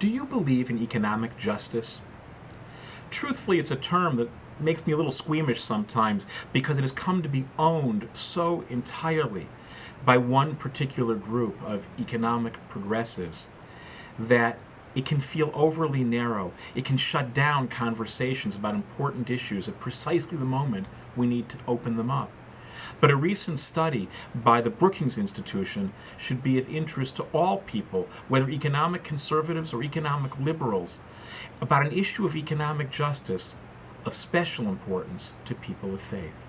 Do you believe in economic justice? Truthfully, it's a term that makes me a little squeamish sometimes because it has come to be owned so entirely by one particular group of economic progressives that it can feel overly narrow. It can shut down conversations about important issues at precisely the moment we need to open them up. But a recent study by the Brookings Institution should be of interest to all people, whether economic conservatives or economic liberals, about an issue of economic justice of special importance to people of faith.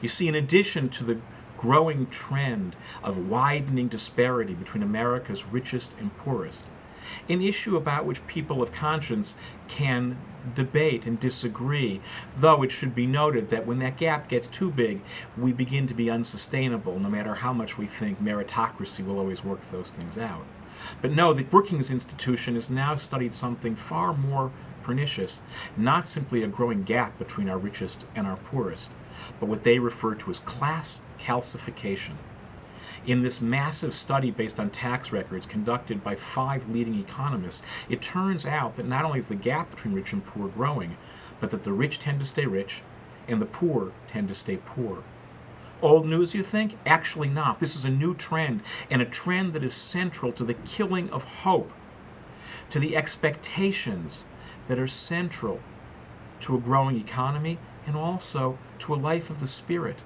You see, in addition to the growing trend of widening disparity between America's richest and poorest, an issue about which people of conscience can debate and disagree, though it should be noted that when that gap gets too big, we begin to be unsustainable, no matter how much we think meritocracy will always work those things out. But no, the Brookings Institution has now studied something far more pernicious, not simply a growing gap between our richest and our poorest, but what they refer to as class calcification. In this massive study based on tax records conducted by 5 leading economists, it turns out that not only is the gap between rich and poor growing, but that the rich tend to stay rich and the poor tend to stay poor. Old news, you think? Actually not. This is a new trend, and a trend that is central to the killing of hope, to the expectations that are central to a growing economy and also to a life of the spirit,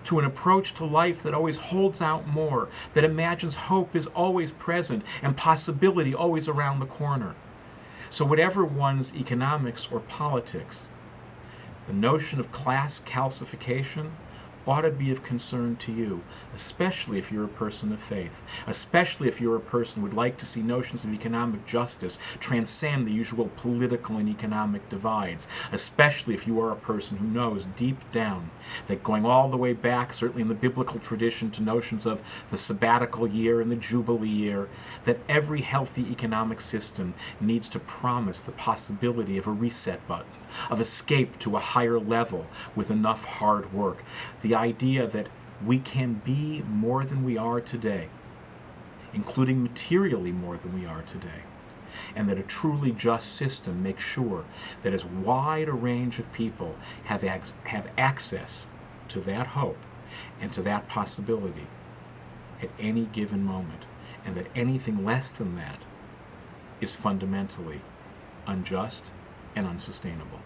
to an approach to life that always holds out more, that imagines hope is always present and possibility always around the corner. So whatever one's economics or politics, the notion of class calcification ought to be of concern to you, especially if you're a person of faith, especially if you're a person who would like to see notions of economic justice transcend the usual political and economic divides, especially if you are a person who knows deep down that going all the way back, certainly in the biblical tradition, to notions of the sabbatical year and the jubilee year, that every healthy economic system needs to promise the possibility of a reset button, of escape to a higher level with enough hard work. The idea that we can be more than we are today, including materially more than we are today, and that a truly just system makes sure that as wide a range of people have access to that hope and to that possibility at any given moment, and that anything less than that is fundamentally unjust and unsustainable.